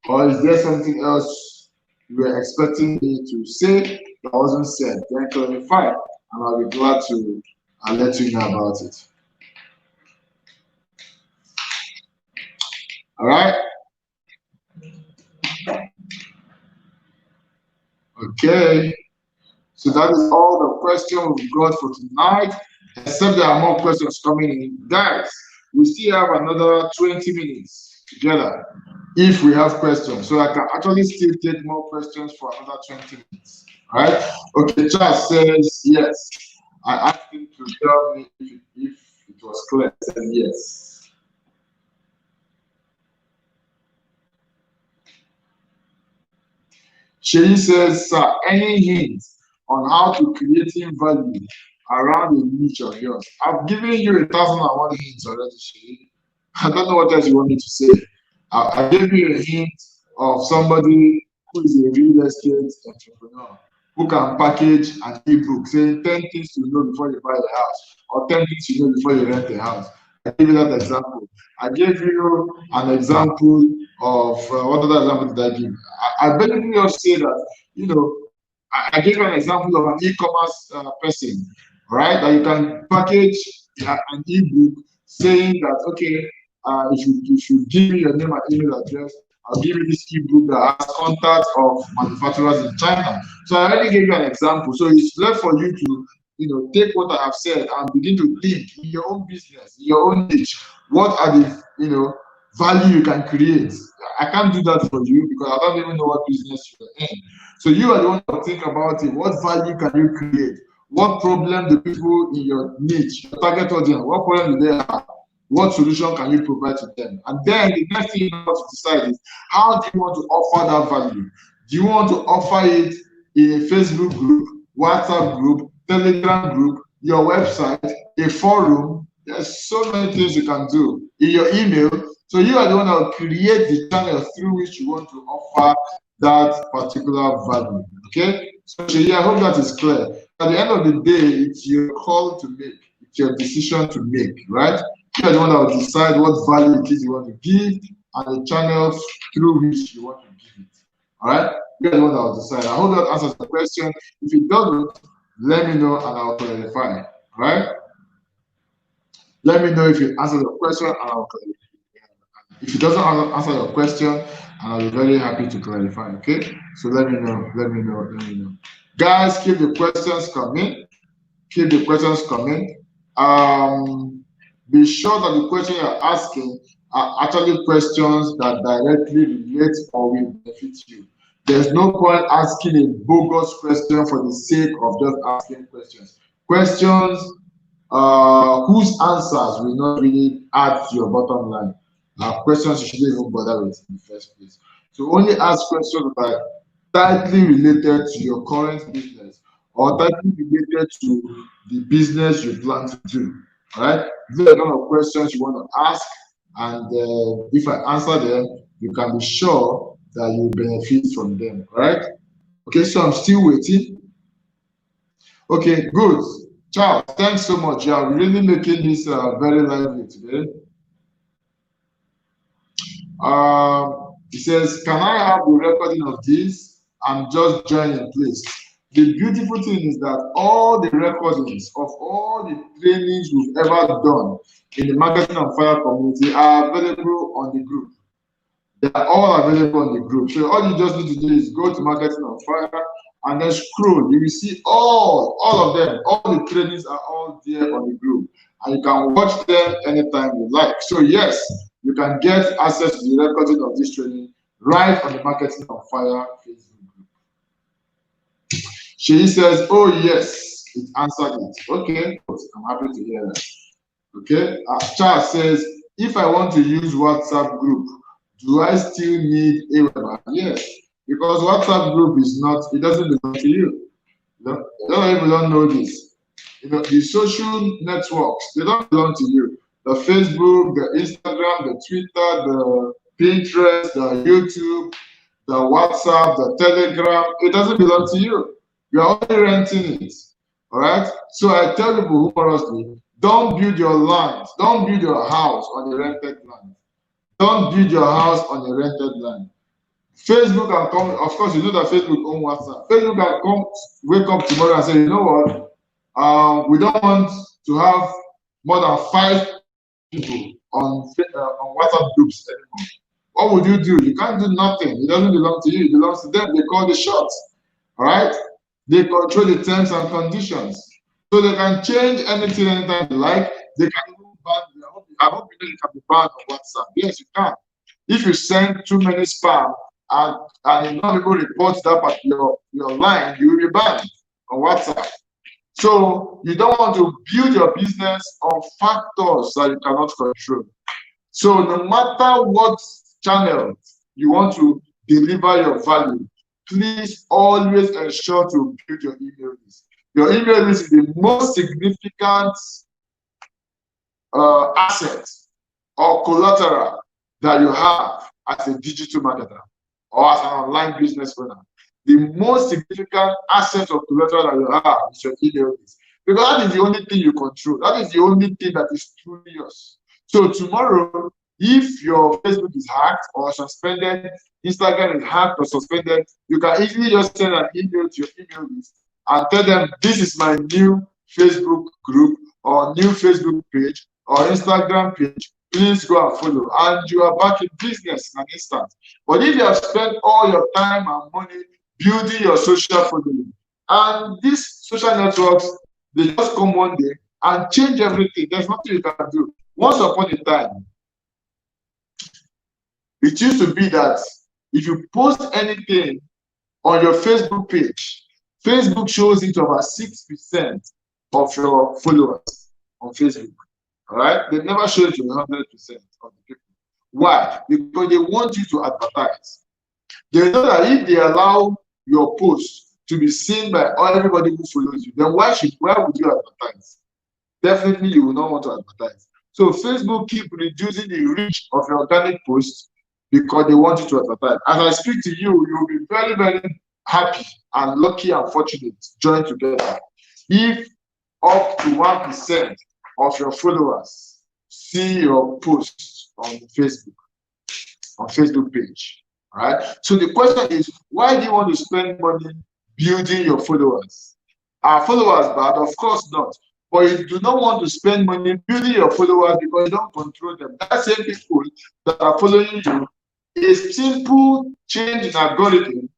Or is there something else you were expecting me to say that wasn't said? Then clarify, and I'll be glad to let you know about it. All right. Okay. So that is all the questions we've got for tonight, except there are more questions coming in. Guys, we still have another 20 minutes together if we have questions. So I can actually still take more questions for another 20 minutes. All right? Okay, Charles says yes. I asked him to tell me if it was clear. He said yes. Sherry says, sir, any hints on how to creating value around a niche of yours? I've given you 1,001 hints already, Sherry. I don't know what else you want me to say. I gave you a hint of somebody who is a real estate entrepreneur who can package an ebook saying 10 things to know before you buy a house or 10 things to know before you rent a house. I gave you that example. I gave you an example of what other example did I give? I basically just say that, you know, I gave you an example of an e-commerce person, right? That you can package an ebook saying that, okay, you should give me your name and email address. I'll give you this ebook that has contact of manufacturers in China. So I already gave you an example. So it's left for you to, take what I have said and begin to think in your own business, in your own niche. What are the, value you can create? I can't do that for you because I don't even know what business you're in. So you are the one to think about it. What value can you create? What problem do people in your niche, your target audience, what problem do they have? What solution can you provide to them? And then the next thing you have to decide is how do you want to offer that value? Do you want to offer it in a Facebook group, WhatsApp group, Telegram group, your website, a forum? There's so many things you can do in your email. So you are the one that will create the channel through which you want to offer that particular value. Okay? So yeah, I hope that is clear. At the end of the day, it's your call to make, it's your decision to make, right? You're the one that will decide what value it is you want to give and the channels through which you want to give it. All right? You're the one that will decide. I hope that answers the question. If it doesn't, let me know and I'll clarify. All right? Let me know if it answers the question and I'll clarify. If it doesn't answer your question, and I'll be very happy to clarify. Okay? So let me know. Guys, keep the questions coming. Be sure that the question you're asking are actually questions that directly relate or will benefit you. There's no point asking a bogus question for the sake of just asking questions. Questions whose answers will not really add to your bottom line. Questions you shouldn't even bother with in the first place. So only ask questions that are tightly related to your current business or tightly related to the business you plan to do. All right? These are the kind of questions you want to ask, and if I answer them, you can be sure that you benefit from them. All right? Okay, so I'm still waiting. Okay, good. Charles, thanks so much. You are really making this very lively today. He says, can I have the recording of this? I'm just joining, please. The beautiful thing is that all the recordings of all the trainings we've ever done in the Marketing on Fire community are available on the group. They are all available on the group. So all you just need to do is go to Marketing on Fire and then scroll. You will see all of them. All the trainings are all there on the group. And you can watch them anytime you like. So yes, you can get access to the recording of this training right on the Marketing on Fire Facebook group. She says, oh yes, it answered it. Okay, I'm happy to hear that. Okay, Charles says, if I want to use WhatsApp group, do I still need a webinar? Yes, because WhatsApp group is not, it doesn't belong to you. A lot of people don't know this. The social networks, they don't belong to you. The Facebook, the Instagram, the Twitter, the Pinterest, the YouTube, the WhatsApp, the Telegram, it doesn't belong to you. You are only renting it. All right? So I tell people humorously, don't build your land, don't build your house on the rented land. Don't build your house on the rented land. Facebook can come, of course, you know that Facebook owns WhatsApp. Facebook can come, wake up tomorrow and say, you know what? We don't want to have more than 5 people on WhatsApp groups anymore. What would you do? You can't do nothing. It doesn't belong to you. It belongs to them. They call the shots. All right? They control the terms and conditions. So they can change anything anytime they like. They can even ban. I hope you know you can be banned on WhatsApp. Yes, you can. If you send too many spam and enough people report that at your line, you will be banned on WhatsApp. So you don't want to build your business on factors that you cannot control. So no matter what channel you want to deliver your value, please always ensure to build your email list. Your email list is the most significant asset or collateral that you have as a digital marketer or as an online business owner. The most significant asset of collateral that you have is your email list. Because that is the only thing you control. That is the only thing that is truly yours. So tomorrow, if your Facebook is hacked or suspended, Instagram is hacked or suspended, you can easily just send an email to your email list and tell them, this is my new Facebook group or new Facebook page or Instagram page. Please go and follow. And you are back in business in an instant. But if you have spent all your time and money building your social following, and these social networks, they just come one day and change everything. There's nothing you can do. Once upon a time, it used to be that if you post anything on your Facebook page, Facebook shows it to about 6% of your followers on Facebook. All right? They never show it to 100% of the people. Why? Because they want you to advertise. They know that if they allow your post to be seen by everybody who follows you, then why would you advertise? Definitely you will not want to advertise. So Facebook keep reducing the reach of your organic posts because they want you to advertise. As I speak to you, you'll be very, very happy and lucky and fortunate join together if up to 1% of your followers see your posts on Facebook page. All right. So the question is, why do you want to spend money building your followers? Are followers bad? Of course not. But you do not want to spend money building your followers because you don't control them. That same people that are following you, a simple change in algorithm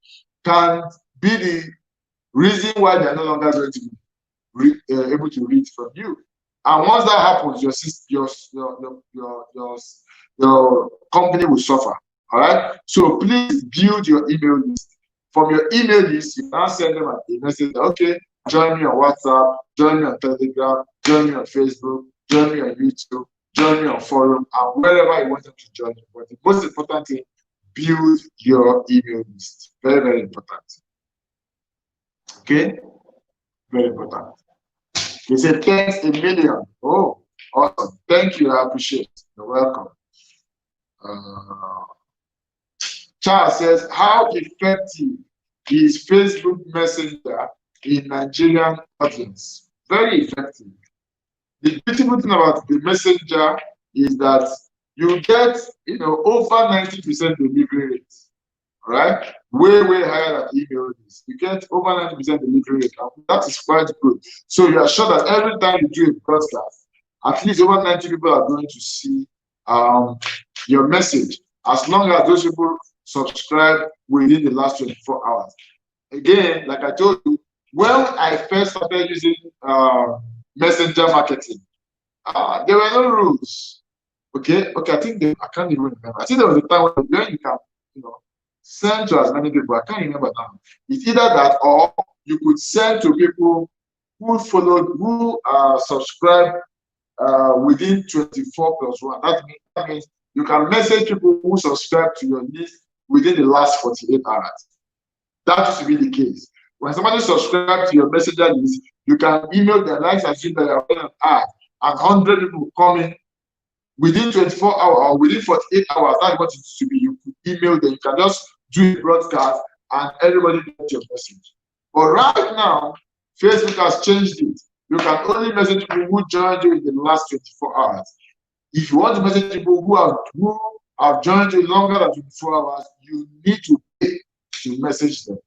can be the reason why they are no longer going to be able to read from you. And once that happens, your company will suffer. All right. So please build your email list. From your email list, you can send them a message. Okay, join me on WhatsApp, join me on Telegram, join me on Facebook, join me on YouTube, join me on forum, and wherever you want them to join you. But the most important thing, build your email list. Very, very important. Okay? Very important. They say thanks a million. Oh, awesome. Thank you. I appreciate it. You're welcome. Charles says, how effective is Facebook Messenger in Nigerian audience? Very effective. The beautiful thing about the Messenger is that you get, over 90% delivery rate. All right, way higher than email is. You get over 90% delivery rate. That is quite good. So you are sure that every time you do a broadcast, at least over 90 people are going to see your message, as long as those people subscribe within the last 24 hours. Again, like I told you, when I first started using messenger marketing, there were no rules. Okay, I think I can't even remember. I think there was a time when you can, send to as many people. I can't remember now. It's either that or you could send to people who subscribed within 24 plus 1. That means you can message people who subscribe to your list within the last 48 hours. That used to be the case. When somebody subscribes to your messenger list, you can email them. Let's assume that you're running an ad and 100 people come in within 24 hours or within 48 hours. That's what it used to be. You could email them. You can just do a broadcast and everybody gets your message. But right now, Facebook has changed it. You can only message people who joined you in the last 24 hours. If you want to message people who have joined you longer than 24 hours, you need to pay to message them.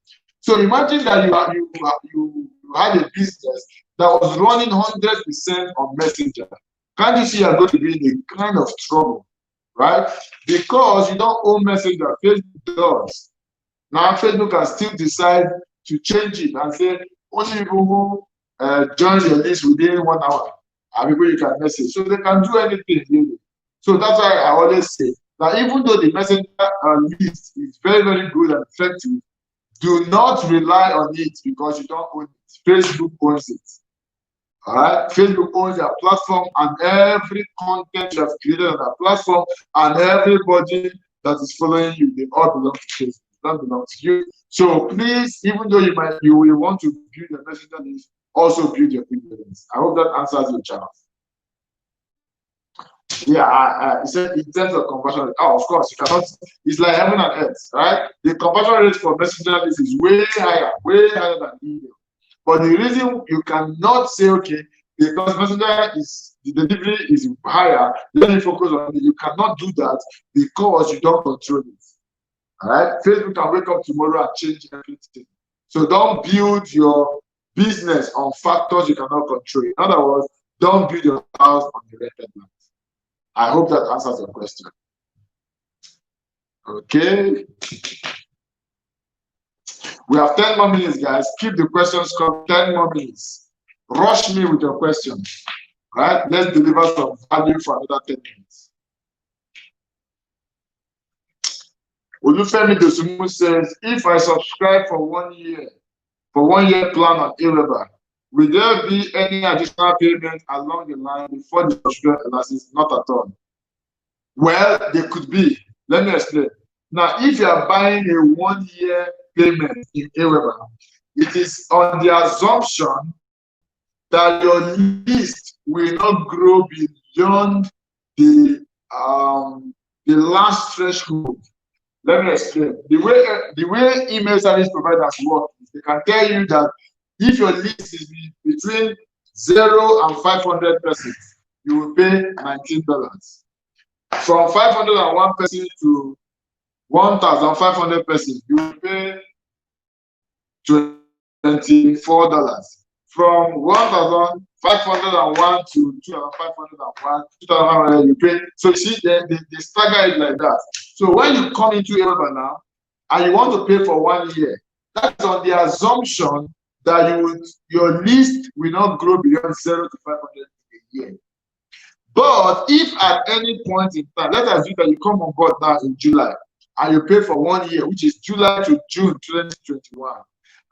So imagine that you had a business that was running 100% on Messenger. Can't you see you're going to be in a kind of trouble, right? Because you don't own Messenger, Facebook does. Now Facebook can still decide to change it and say only people who join your list within 1 hour are people you can message. So they can do anything really. So that's why I always say that even though the Messenger list is very, very good and effective, do not rely on it because you don't own it. Facebook owns it. All right, Facebook owns their platform, and every content you have created on that platform, and everybody that is following you, they all belong to Facebook. They don't belong to you. So please, even though you will want to build your messenger list, also build your email list. I hope that answers your challenge. Yeah, he said in terms of conversion rate. Oh, of course, you cannot. It's like heaven and earth, right? The conversion rate for messenger list is way higher than email. But the reason you cannot say, okay, because messenger is the delivery is higher, let me focus on it. You cannot do that because you don't control it. All right, Facebook can wake up tomorrow and change everything. So don't build your business on factors you cannot control. In other words, don't build your house on the rented land. I hope that answers your question. Okay. We have 10 more minutes, guys. Keep the questions coming. 10 more minutes. Rush me with your questions. Right? Let's deliver some value for another 10 minutes. Olufemi Dosumu says, if I subscribe for 1 year, for 1 year plan on Aweber, will there be any additional payment along the line before the subscription elapses? Not at all. Well, there could be. Let me explain. Now, if you are buying a 1 year payment in Aweber, it is on the assumption that your list will not grow beyond the last threshold. Let me explain. The way email service providers work is they can tell you that if your list is between 0 and 500 persons, you will pay $19. From 501 persons to 1,500 persons, you will pay $24. From 1,501 to 2,501, you pay. So you see, they stagger it like that. So when you come into Aweber now and you want to pay for 1 year, that's on the assumption that your list will not grow beyond 0 to 500 a year. But if at any point in time, let's assume that you come on board now in July and you pay for 1 year, which is July to June 2021,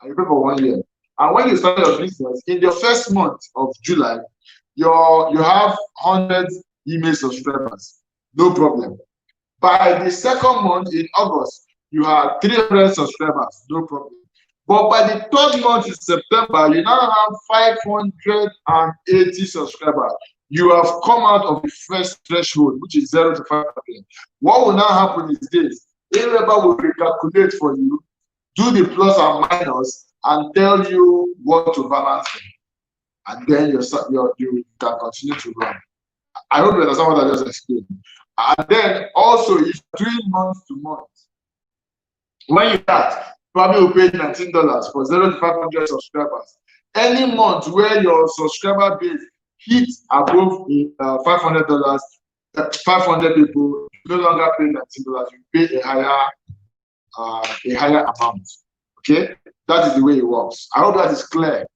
and you pay for 1 year. And when you start your business, in your first month of July, you have 100 email subscribers, no problem. By the second month in August, you have 300 subscribers, no problem. But by the third month in September, you now have 580 subscribers. You have come out of the first threshold, which is 0 to 500. What will now happen is this: Aweber will recalculate for you, do the plus and minus, and tell you what to balance them. And then you can continue to run. I hope you understand what I just explained. And then also, if you're doing month to month, when you start, probably will pay $19 for 0 to 500 subscribers. Any month where your subscriber base hits above $500, 500 people, you no longer pay $19. You pay a higher amount. Okay, that is the way it works. I hope that is clear.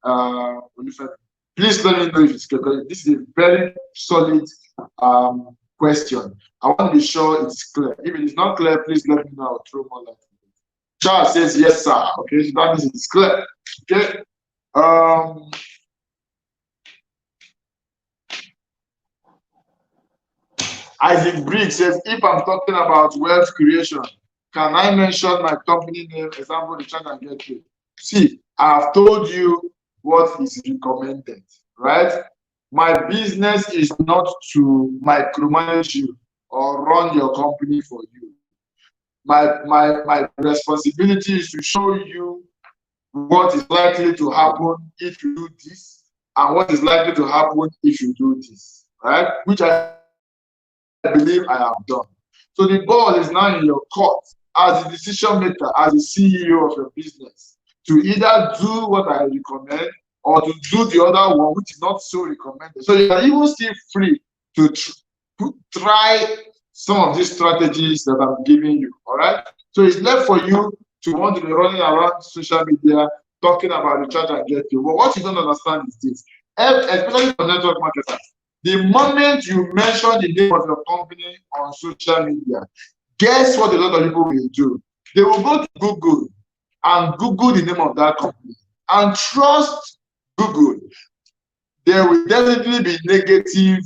Please let me know if it's clear. This is a very solid question. I want to be sure it's clear. If it is not clear, please let me know. I'll throw more light. Charles says yes, sir. Okay, so that means it's clear. Okay. Isaac Briggs says, if I'm talking about wealth creation, can I mention my company name, example, Recharge and Get Paid? See, I have told you what is recommended, right? My business is not to micromanage you or run your company for you. My responsibility is to show you what is likely to happen if you do this and what is likely to happen if you do this, right? Which I believe I have done. So the ball is now in your court as the decision maker, as the CEO of your business, to either do what I recommend or to do the other one, which is not so recommended. So you are even still free to try some of these strategies that I'm giving you, all right? So it's left for you to want to be running around social media talking about Recharge and Get Paid. But what you don't understand is this, especially for network marketers, the moment you mention the name of your company on social media, guess what a lot of people will do? They will go to Google and Google the name of that company. And trust Google, there will definitely be negative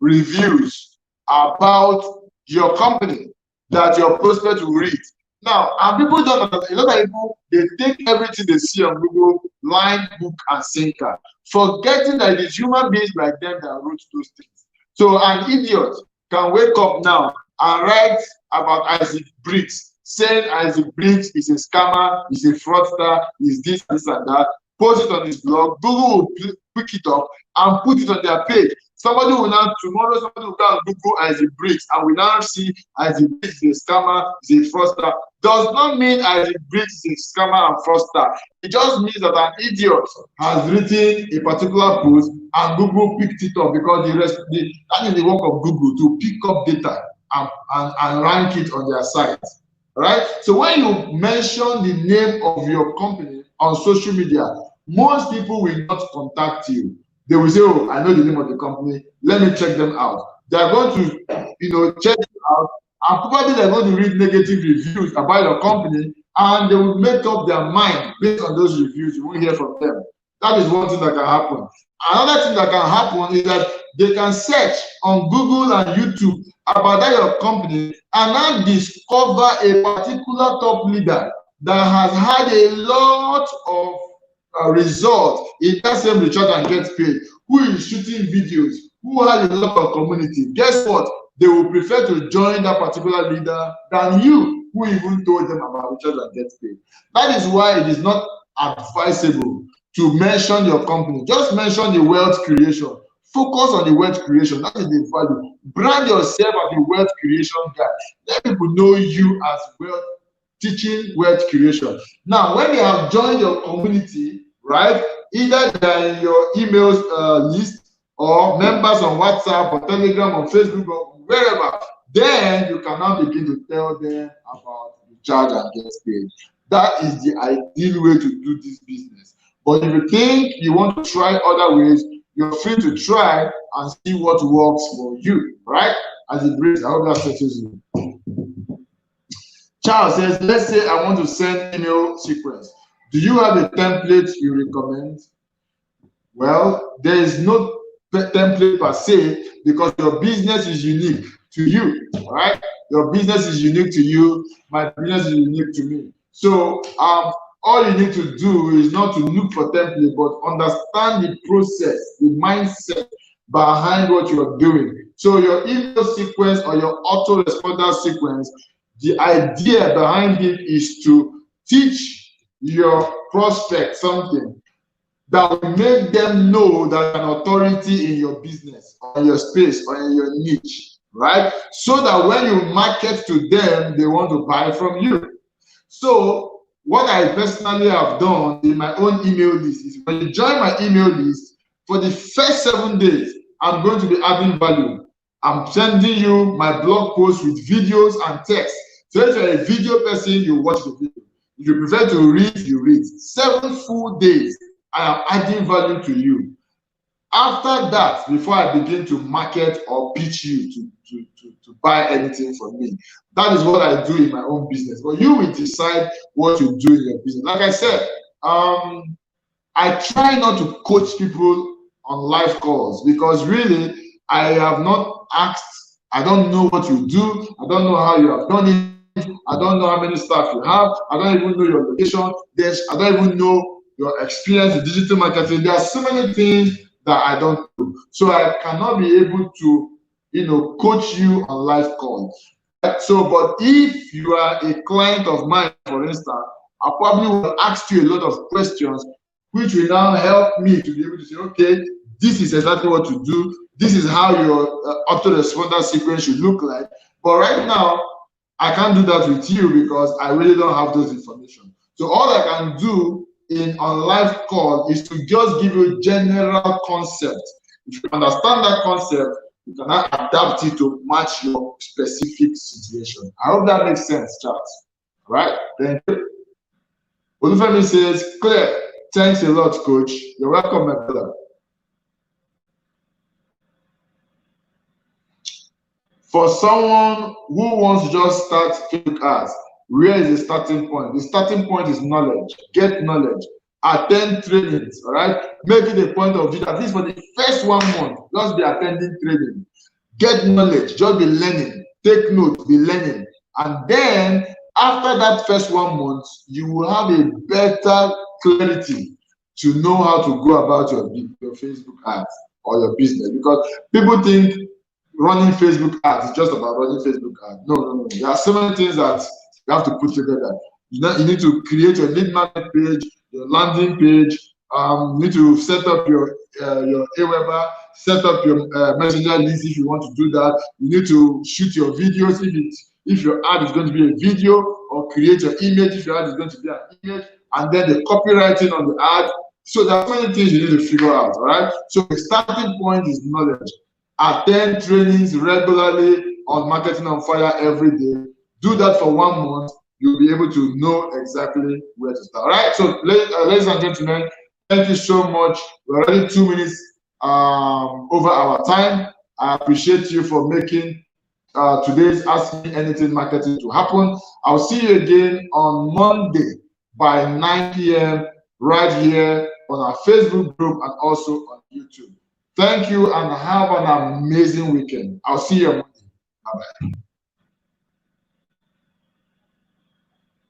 reviews about your company that your prospect will read. Now, and people don't know, a lot of people, they take everything they see on Google, line, book, and sinker, forgetting that it is human beings like them that wrote those things. So an idiot can wake up now and write about Isaac Briggs, saying Isaac Briggs is a scammer, is a fraudster, is this, this, and that, post it on his blog, Google will pick it up and put it on their page. Somebody will now, tomorrow, somebody will go and Google Isaac Briggs, and we now see Isaac Briggs is a scammer, is a fraudster. Does not mean Isaac Briggs is a scammer and fraudster. It just means that an idiot has written a particular post and Google picked it up, because that is the work of Google, to pick up data and rank it on their site. Right? So when you mention the name of your company on social media, most people will not contact you. They will say, oh, I know the name of the company, let me check them out. They're going to, check it out, and probably they're going to read negative reviews about your company, and they will make up their mind based on those reviews. You won't hear from them. That is one thing that can happen. Another thing that can happen is that they can search on Google and YouTube about that your company and now discover a particular top leader that has had a lot of results in that same recharge and get paid, who is shooting videos, who has a lot of community. Guess what? They will prefer to join that particular leader than you, who even told them about recharge and get paid. That is why it is not advisable to mention your company. Just mention the wealth creation. Focus on the wealth creation. That is the value. Brand yourself as the wealth creation guy. Let people know you as wealth, teaching wealth creation. Now, when they have joined your community, right, either they're in your emails list or members on WhatsApp or Telegram or Facebook or wherever, then you can now begin to tell them about the charge and get paid. That is the ideal way to do this business. But if you think you want to try other ways, you're free to try and see what works for you, right? As it brings, I hope that settles you. Charles says, let's say I want to send email sequence. Do you have a template you recommend? Well, there is no template per se, because your business is unique to you, right? Your business is unique to you. My business is unique to me. So, all you need to do is not to look for template, but understand the process, the mindset behind what you are doing. So your email sequence or your autoresponder sequence, the idea behind it is to teach your prospect something that will make them know that an authority in your business or in your space or in your niche, right? So that when you market to them, they want to buy from you. So what I personally have done in my own email list is, when you join my email list, for the first 7 days, I'm going to be adding value. I'm sending you my blog posts with videos and text. So if you're a video person, you watch the video. If you prefer to read, you read. 7 full days, I am adding value to you. After that, before I begin to market or pitch you to buy anything from me, that is what I do in my own business. But you will decide what you do in your business. Like I said, I try not to coach people on live calls, because really, I have not asked. I don't know what you do. I don't know how you have done it. I don't know how many staff you have. I don't even know your location. I don't even know your experience in digital marketing. There are so many things that I don't do. So I cannot be able to, coach you on live calls. So, but if you are a client of mine, for instance, I probably will ask you a lot of questions, which will now help me to be able to say, okay, this is exactly what to do. This is how your autoresponder sequence should look like. But right now, I can't do that with you because I really don't have those information. So all I can do on live call is to just give you a general concept. If you understand that concept, you can adapt it to match your specific situation. I hope that makes sense, Charles. All right? Thank you. Olufemi says, Claire, thanks a lot, coach. You're welcome, my brother. For someone who wants to just start Facebook ads, where is the starting point? The starting point is knowledge. Get knowledge. Attend trainings, all right? Make it a point of view, at least for the first 1 month, just be attending training. Get knowledge, just be learning. Take notes, be learning. And then, after that first 1 month, you will have a better clarity to know how to go about your Facebook ads or your business. Because people think running Facebook ads. It's just about running Facebook ads. No. There are so many things that you have to put together. You need to create your lead magnet page, your landing page. You need to set up your Aweber, set up your messenger list if you want to do that. You need to shoot your videos if your ad is going to be a video, or create your image if your ad is going to be an image, and then the copywriting on the ad. So there are so many things you need to figure out, all right? So the starting point is knowledge. Attend trainings regularly on Marketing on Fire every day. Do that for 1 month. You'll be able to know exactly where to start. All right, so ladies and gentlemen, thank you so much. We're already 2 minutes over our time. I appreciate you for making today's Ask Me Anything Marketing to happen. I'll see you again on Monday by 9 p.m. right here on our Facebook group and also on YouTube. Thank you and have an amazing weekend. I'll see you on Monday. Bye-bye.